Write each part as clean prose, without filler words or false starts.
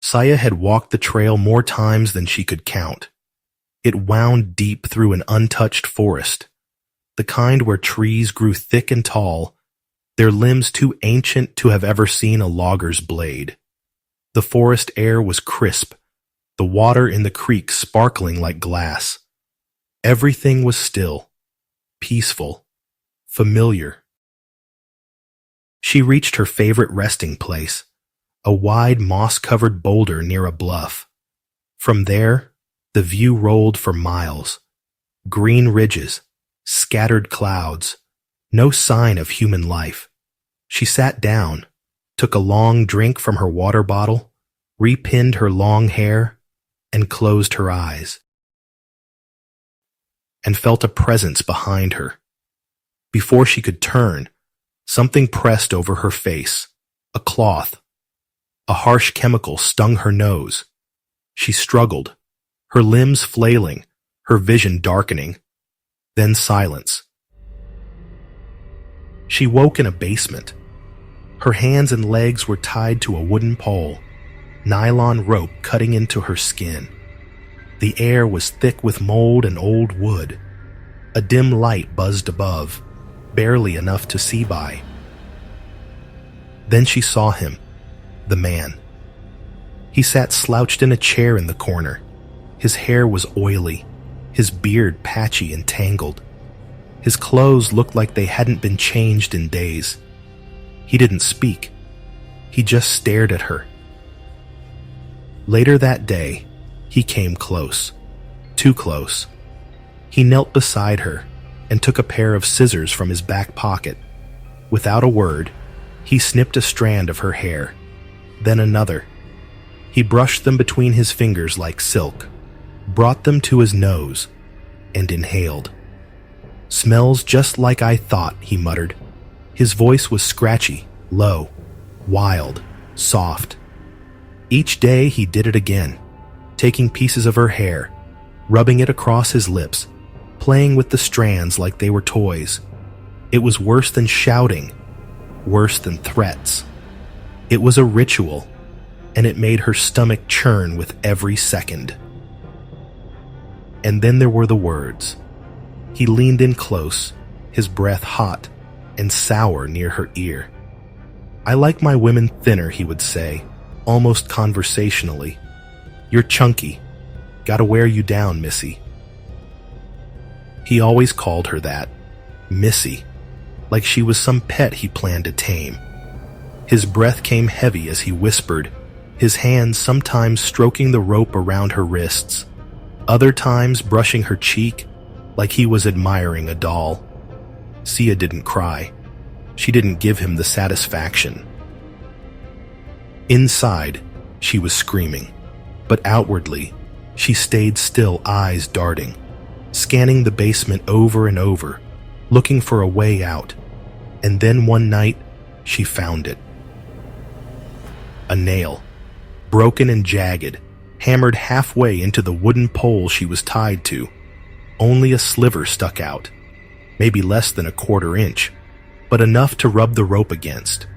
Saya had walked the trail more times than she could count. It wound deep through an untouched forest, the kind where trees grew thick and tall, their limbs too ancient to have ever seen a logger's blade. The forest air was crisp, the water in the creek sparkling like glass. Everything was still, peaceful, familiar. She reached her favorite resting place, a wide moss-covered boulder near a bluff. From there, the view rolled for miles. Green ridges, scattered clouds, no sign of human life. She sat down, took a long drink from her water bottle, repinned her long hair, and closed her eyes. And felt a presence behind her. Before she could turn, something pressed over her face, a cloth. A harsh chemical stung her nose. She struggled, her limbs flailing, her vision darkening. Then silence. She woke in a basement. Her hands and legs were tied to a wooden pole, nylon rope cutting into her skin. The air was thick with mold and old wood. A dim light buzzed above, barely enough to see by. Then she saw him, the man. He sat slouched in a chair in the corner. His hair was oily, his beard patchy and tangled. His clothes looked like they hadn't been changed in days. He didn't speak. He just stared at her. Later that day, he came close. Too close. He knelt beside her and took a pair of scissors from his back pocket. Without a word, he snipped a strand of her hair, then another. He brushed them between his fingers like silk, brought them to his nose, and inhaled. "Smells just like I thought," he muttered. His voice was scratchy, low, wild, soft. Each day he did it again, taking pieces of her hair, rubbing it across his lips, playing with the strands like they were toys. It was worse than shouting, worse than threats. It was a ritual, and it made her stomach churn with every second. And then there were the words. He leaned in close, his breath hot and sour near her ear. "I like my women thinner," he would say, almost conversationally. "You're chunky. Gotta wear you down, Missy." He always called her that, Missy, like she was some pet he planned to tame. His breath came heavy as he whispered, his hands sometimes stroking the rope around her wrists, other times brushing her cheek like he was admiring a doll. Sia didn't cry. She didn't give him the satisfaction. Inside, she was screaming, but outwardly, she stayed still, eyes darting, scanning the basement over and over, looking for a way out. And then one night, she found it. A nail, broken and jagged, hammered halfway into the wooden pole she was tied to. Only a sliver stuck out, maybe less than a quarter inch, but enough to rub the rope against.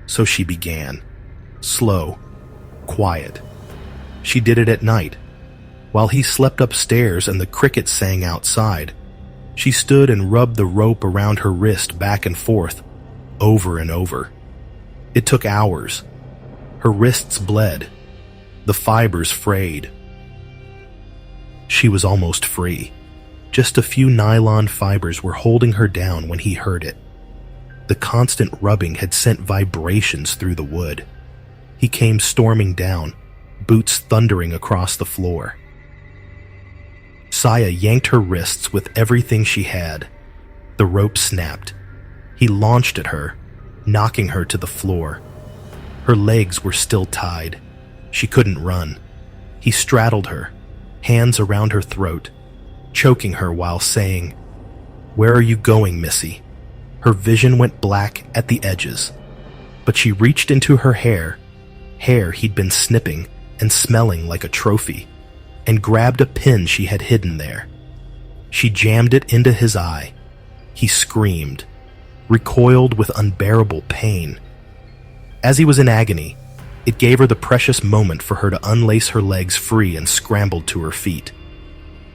So she began, slow, quiet. She did it at night, while he slept upstairs and the crickets sang outside. She stood and rubbed the rope around her wrist back and forth, over and over. It took hours. Her wrists bled, the fibers frayed. She was almost free. Just a few nylon fibers were holding her down when he heard it. The constant rubbing had sent vibrations through the wood. He came storming down, boots thundering across the floor. Saya yanked her wrists with everything she had. The rope snapped. He launched at her, knocking her to the floor. Her legs were still tied. She couldn't run. He straddled her, hands around her throat, choking her while saying, "Where are you going, Missy?" Her vision went black at the edges, but she reached into her hair he'd been snipping and smelling like a trophy, and grabbed a pin she had hidden there. She jammed it into his eye. He screamed, recoiled with unbearable pain. As he was in agony, It gave her the precious moment for her to unlace her legs free and scrambled to her feet.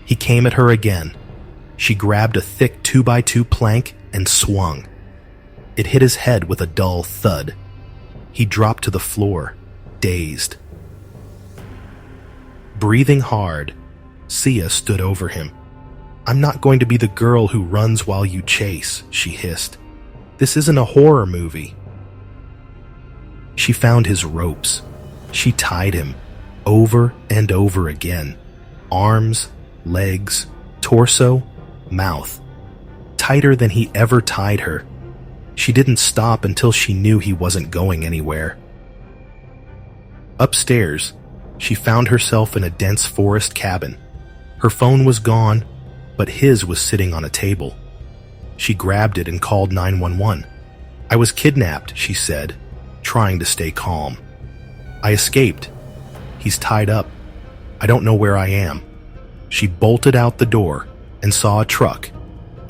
He came at her again. She grabbed a thick 2x2 plank and swung. It hit his head with a dull thud. He dropped to the floor, dazed. Breathing hard, Sia stood over him. "I'm not going to be the girl who runs while you chase," she hissed. "This isn't a horror movie." She found his ropes. She tied him, over and over again. Arms, legs, torso, mouth. Tighter than he ever tied her. She didn't stop until she knew he wasn't going anywhere. Upstairs, she found herself in a dense forest cabin. Her phone was gone, but his was sitting on a table. She grabbed it and called 911. "I was kidnapped," she said, trying to stay calm. "I escaped. He's tied up. I don't know where I am." She bolted out the door and saw a truck,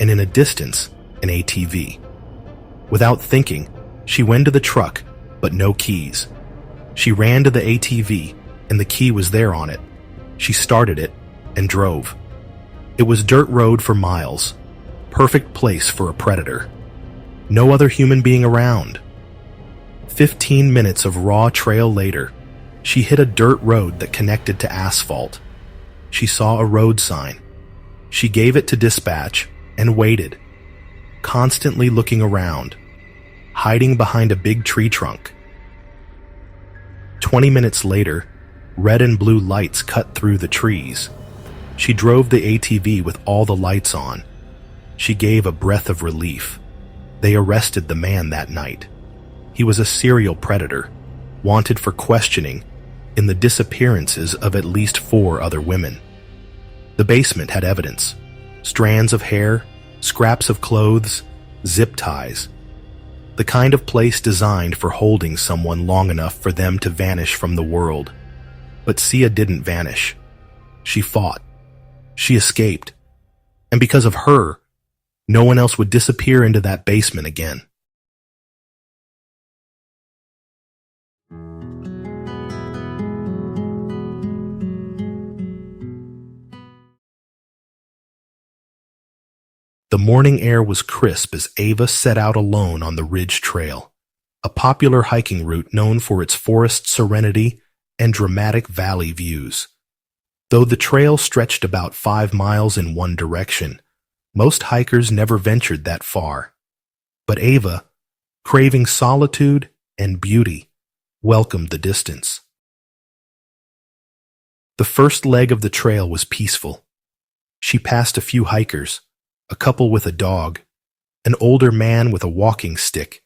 and in a distance, an ATV. Without thinking, she went to the truck, but no keys. She ran to the ATV, and the key was there on it. She started it and drove. It was dirt road for miles. Perfect place for a predator. No other human being around. 15 minutes of raw trail later, she hit a dirt road that connected to asphalt. She saw a road sign. She gave it to dispatch and waited, constantly looking around, hiding behind a big tree trunk. 20 minutes later, red and blue lights cut through the trees. She drove the ATV with all the lights on. She gave a breath of relief. They arrested the man that night. He was a serial predator, wanted for questioning in the disappearances of at least 4 other women. The basement had evidence: strands of hair, scraps of clothes, zip ties. The kind of place designed for holding someone long enough for them to vanish from the world. But Sia didn't vanish. She fought. She escaped. And because of her, no one else would disappear into that basement again. The morning air was crisp as Ava set out alone on the Ridge Trail, a popular hiking route known for its forest serenity and dramatic valley views. Though the trail stretched about 5 miles in one direction, most hikers never ventured that far. But Ava, craving solitude and beauty, welcomed the distance. The first leg of the trail was peaceful. She passed a few hikers, a couple with a dog, an older man with a walking stick,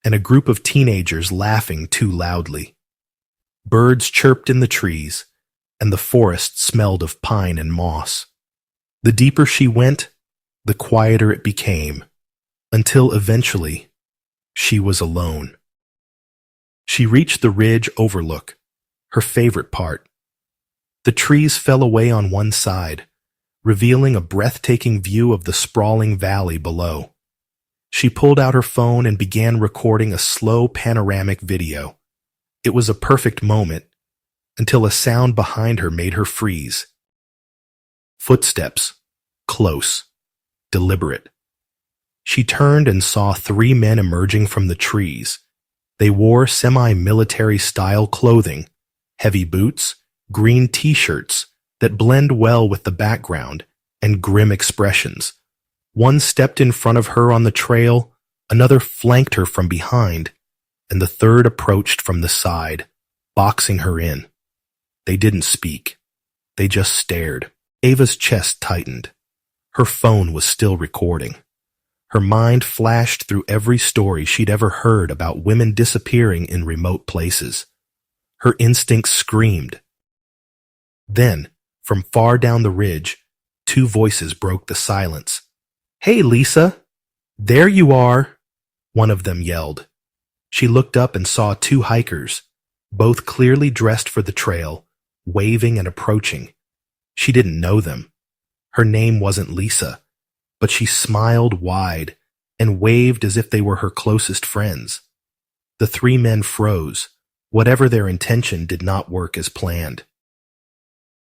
and a group of teenagers laughing too loudly. Birds chirped in the trees, and the forest smelled of pine and moss. The deeper she went, the quieter it became, until eventually she was alone. She reached the ridge overlook, her favorite part. The trees fell away on one side, revealing a breathtaking view of the sprawling valley below. She pulled out her phone and began recording a slow panoramic video. It was a perfect moment, until a sound behind her made her freeze. Footsteps, close, deliberate. She turned and saw 3 men emerging from the trees. They wore semi-military style clothing, heavy boots, green t-shirts that blend well with the background, and grim expressions. One stepped in front of her on the trail, another flanked her from behind, and the third approached from the side, boxing her in. They didn't speak. They just stared. Ava's chest tightened. Her phone was still recording. Her mind flashed through every story she'd ever heard about women disappearing in remote places. Her instincts screamed. Then, from far down the ridge, 2 voices broke the silence. "Hey, Lisa! There you are!" one of them yelled. She looked up and saw 2 hikers, both clearly dressed for the trail, waving and approaching. She didn't know them. Her name wasn't Lisa, but she smiled wide and waved as if they were her closest friends. The 3 men froze, Whatever their intention did not work as planned.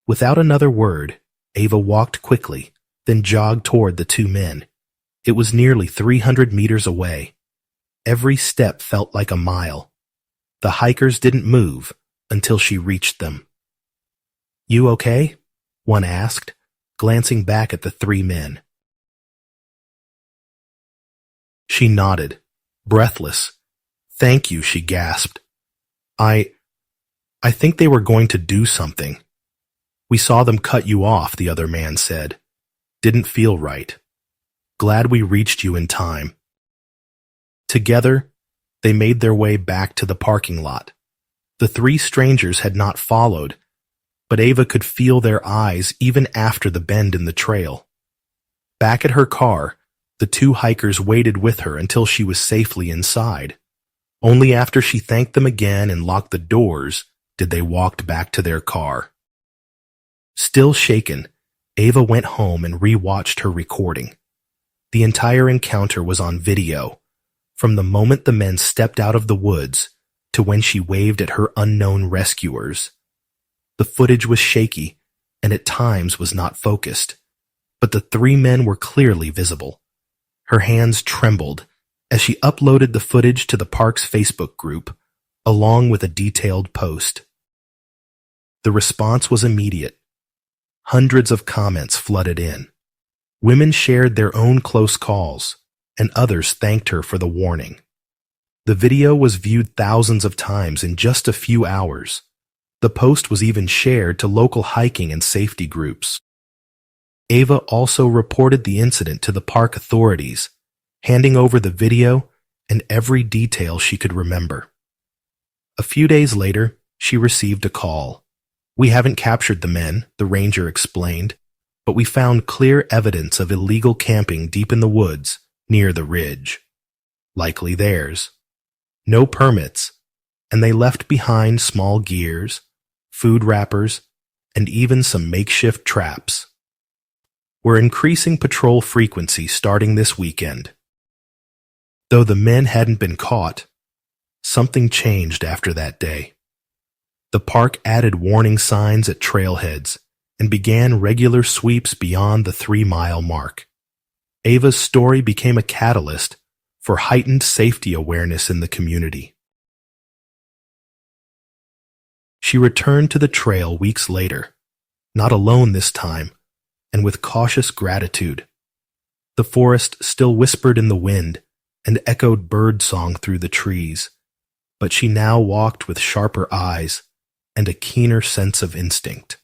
Without another word, Ava walked quickly, then jogged toward the two men. It was nearly 300 meters away. Every step felt like a mile. The hikers didn't move until she reached them. "You okay?" one asked, glancing back at the three men. She nodded, breathless. "Thank you," she gasped. I think they were going to do something." "We saw them cut you off," the other man said. "Didn't feel right. Glad we reached you in time." Together, they made their way back to the parking lot. The three strangers had not followed, but Ava could feel their eyes even after the bend in the trail. Back at her car, the two hikers waited with her until she was safely inside. Only after she thanked them again and locked the doors did they walk back to their car. Still shaken, Ava went home and re-watched her recording. The entire encounter was on video, from the moment the men stepped out of the woods to when she waved at her unknown rescuers. The footage was shaky and at times was not focused, but the three men were clearly visible. Her hands trembled as she uploaded the footage to the park's Facebook group, along with a detailed post. The response was immediate. Hundreds of comments flooded in. Women shared their own close calls, and others thanked her for the warning. The video was viewed thousands of times in just a few hours. The post was even shared to local hiking and safety groups. Ava also reported the incident to the park authorities, handing over the video and every detail she could remember. A few days later, she received a call. "We haven't captured the men," the ranger explained, "but we found clear evidence of illegal camping deep in the woods near the ridge. Likely theirs. No permits, and they left behind small gears, food wrappers, and even some makeshift traps. We're increasing patrol frequency starting this weekend." Though the men hadn't been caught, something changed after that day. The park added warning signs at trailheads and began regular sweeps beyond the 3-mile mark. Ava's story became a catalyst for heightened safety awareness in the community. She returned to the trail weeks later, not alone this time, and with cautious gratitude. The forest still whispered in the wind and echoed bird song through the trees, but she now walked with sharper eyes and a keener sense of instinct.